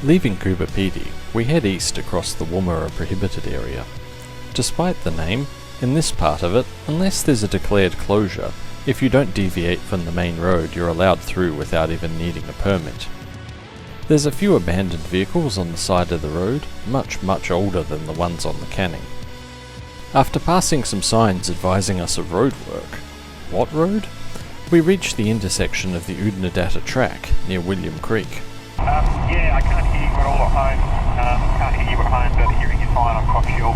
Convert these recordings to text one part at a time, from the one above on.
Leaving Coober Pedy, we head east across the Woomera prohibited area. Despite the name, in this part of it, unless there's a declared closure, if you don't deviate from the main road you're allowed through without even needing a permit. There's a few abandoned vehicles on the side of the road, much older than the ones on the Canning. After passing some signs advising us of road work, what road? We reach the intersection of the Oodnadatta track near William Creek. Yeah, I can't hear you at all at home. Can't hear you at home, but the hearing is fine on Cox Hill.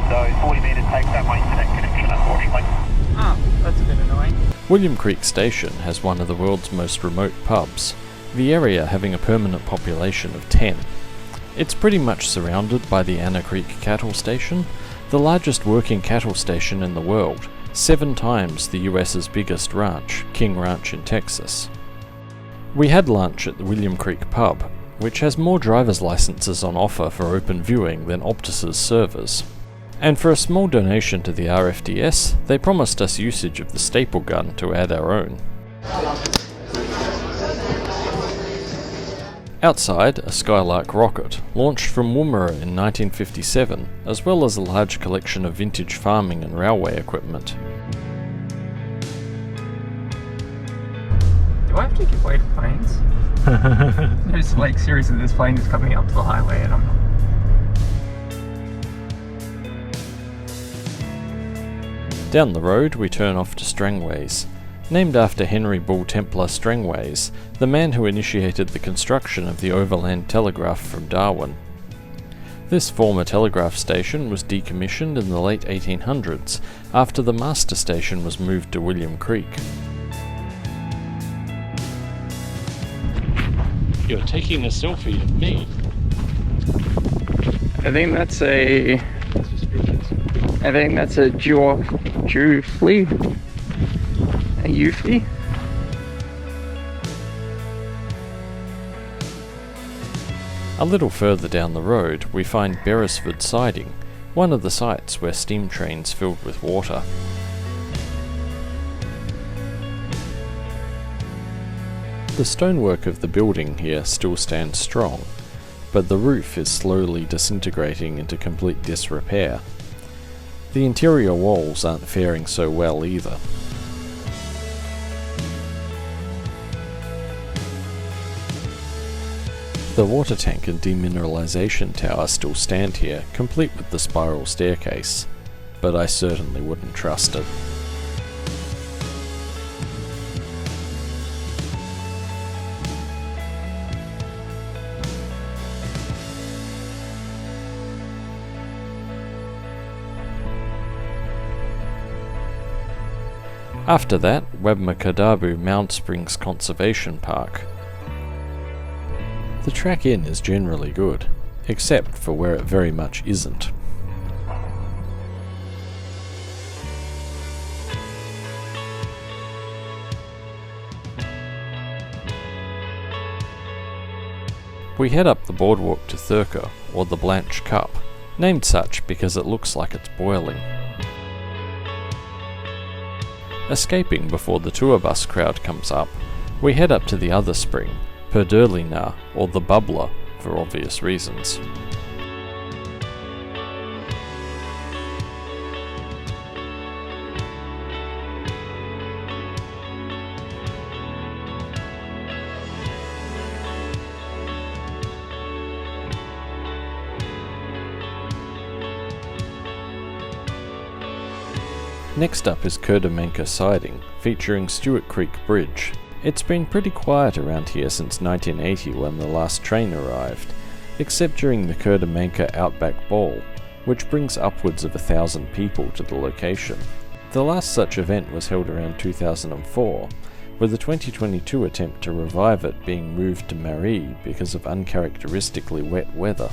So 40 metres takes that one internet connection, unfortunately. That's a bit annoying. William Creek Station has one of the world's most remote pubs, the area having a permanent population of 10. It's pretty much surrounded by the Anna Creek Cattle Station, the largest working cattle station in the world, 7 times the US's biggest ranch, King Ranch in Texas. We had lunch at the William Creek pub, which has more driver's licenses on offer for open viewing than Optus's servers. And for a small donation to the RFDS, they promised us usage of the staple gun to add our own. Outside, a Skylark rocket, launched from Woomera in 1957, as well as a large collection of vintage farming and railway equipment. Do I have to give way to planes? No, seriously, this plane is coming up to the highway and I'm not. Down the road, we turn off to Strangways. Named after Henry Bull Templar Strangways, the man who initiated the construction of the overland telegraph from Darwin. This former telegraph station was decommissioned in the late 1800s after the master station was moved to William Creek. You're taking a selfie of me. I think that's a Jewfly. A Eufy? A little further down the road, we find Beresford Siding, one of the sites where steam trains filled with water. The stonework of the building here still stands strong, but the roof is slowly disintegrating into complete disrepair. The interior walls aren't faring so well either. The water tank and demineralisation tower still stand here, complete with the spiral staircase, but I certainly wouldn't trust it. After that, Wabmakadabu Mount Springs Conservation Park. The track in is generally good, except for where it very much isn't. We head up the boardwalk to Thurka, or the Blanche Cup, named such because it looks like it's boiling. Escaping before the tour bus crowd comes up, we head up to the other spring, Perdurlina, or the Bubbler, for obvious reasons. Next up is Kerdamenka Siding, featuring Stewart Creek Bridge. It's been pretty quiet around here since 1980 when the last train arrived, except during the Kerdamenka Outback Ball, which brings upwards of 1,000 people to the location. The last such event was held around 2004, with the 2022 attempt to revive it being moved to Maree because of uncharacteristically wet weather.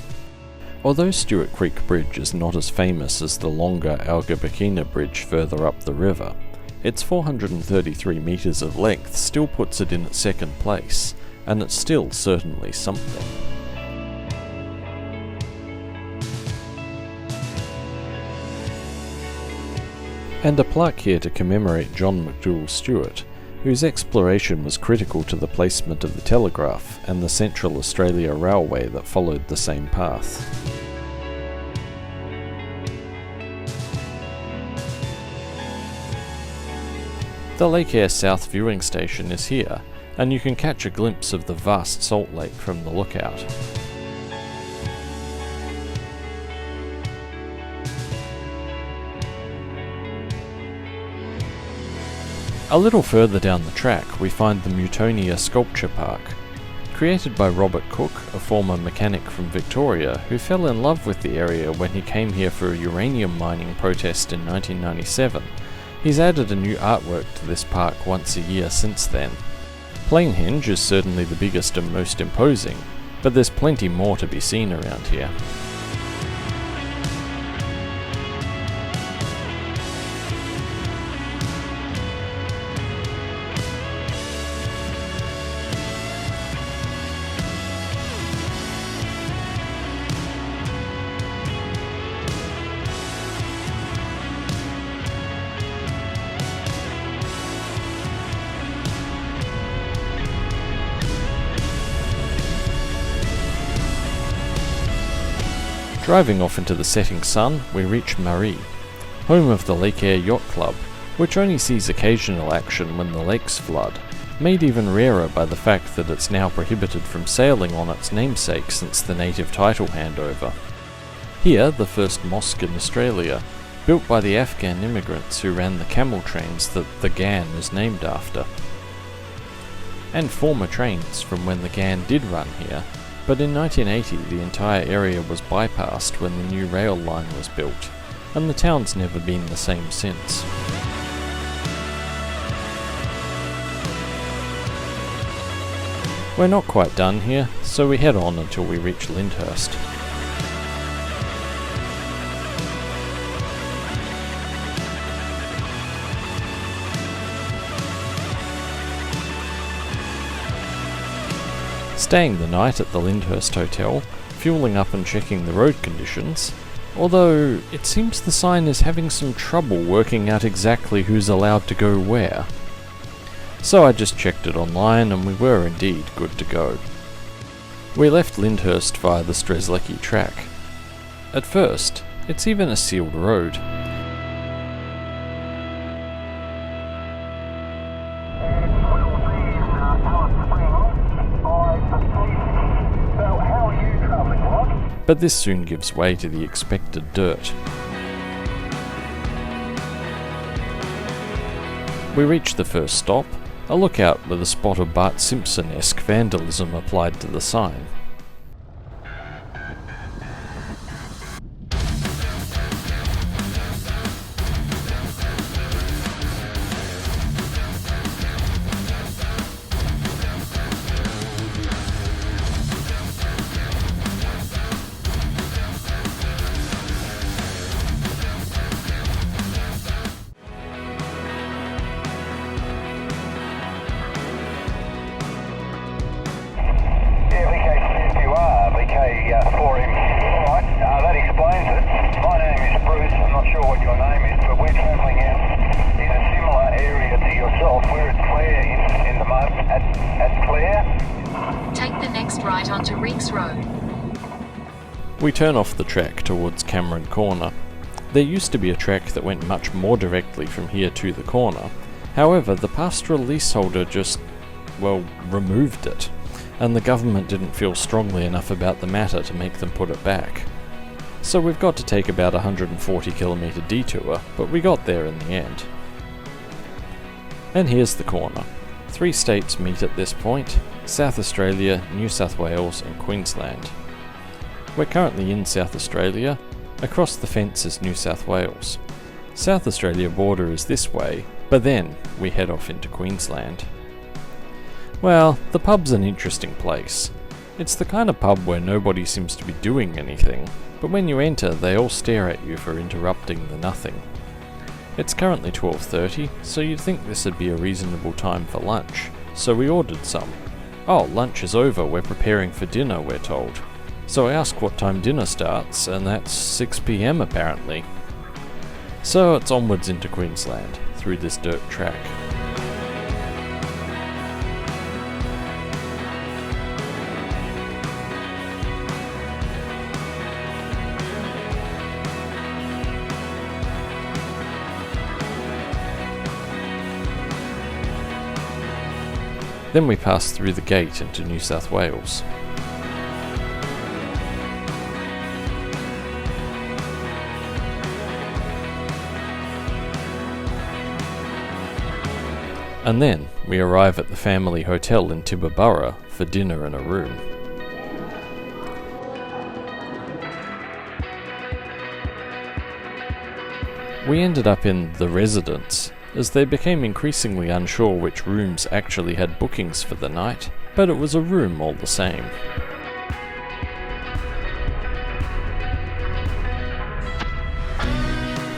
Although Stewart Creek Bridge is not as famous as the longer Algabakina Bridge further up the river, its 433 metres of length still puts it in its second place, and it's still certainly something. And a plaque here to commemorate John McDouall Stewart, whose exploration was critical to the placement of the telegraph and the Central Australia Railway that followed the same path. The Lake Eyre South viewing station is here, and you can catch a glimpse of the vast salt lake from the lookout. A little further down the track we find the Mutonia Sculpture Park. Created by Robert Cook, a former mechanic from Victoria who fell in love with the area when he came here for a uranium mining protest in 1997. He's added a new artwork to this park once a year since then. Planehenge is certainly the biggest and most imposing, but there's plenty more to be seen around here. Driving off into the setting sun, we reach Maree, home of the Lake Eyre Yacht Club, which only sees occasional action when the lakes flood, made even rarer by the fact that it's now prohibited from sailing on its namesake since the native title handover. Here, the first mosque in Australia, built by the Afghan immigrants who ran the camel trains that the Ghan is named after. And former trains from when the Ghan did run here, but in 1980 the entire area was bypassed when the new rail line was built, and the town's never been the same since. We're not quite done here, so we head on until we reach Lyndhurst. Staying the night at the Lyndhurst Hotel, fueling up and checking the road conditions, although it seems the sign is having some trouble working out exactly who's allowed to go where. So I just checked it online and we were indeed good to go. We left Lyndhurst via the Strzelecki track. At first, it's even a sealed road. But this soon gives way to the expected dirt. We reach the first stop, a lookout with a spot of Bart Simpson-esque vandalism applied to the sign. We turn off the track towards Cameron Corner. There used to be a track that went much more directly from here to the corner. However, the pastoral leaseholder just, removed it, and the government didn't feel strongly enough about the matter to make them put it back. So we've got to take about a 140km detour, but we got there in the end. And here's the corner. 3 states meet at this point: South Australia, New South Wales and Queensland. We're currently in South Australia. Across the fence is New South Wales. South Australia border is this way, but then we head off into Queensland. Well, the pub's an interesting place. It's the kind of pub where nobody seems to be doing anything, but when you enter they all stare at you for interrupting the nothing. It's currently 12:30, so you'd think this would be a reasonable time for lunch, so we ordered some. Oh, lunch is over, we're preparing for dinner, we're told. So I ask what time dinner starts, and that's 6 PM apparently. So it's onwards into Queensland, through this dirt track. Then we passed through the gate into New South Wales. And then we arrive at the family hotel in Tibooburra for dinner and a room. We ended up in the residence, as they became increasingly unsure which rooms actually had bookings for the night, but it was a room all the same.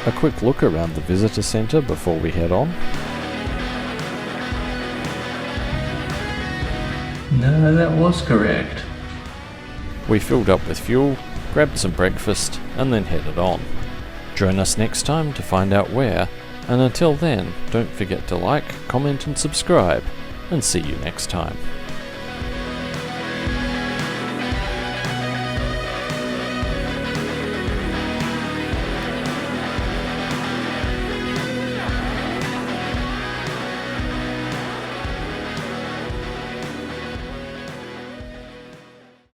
A quick look around the visitor centre before we head on. No, that was correct. We filled up with fuel, grabbed some breakfast, and then headed on. Join us next time to find out where, and until then, don't forget to like, comment and subscribe, and see you next time.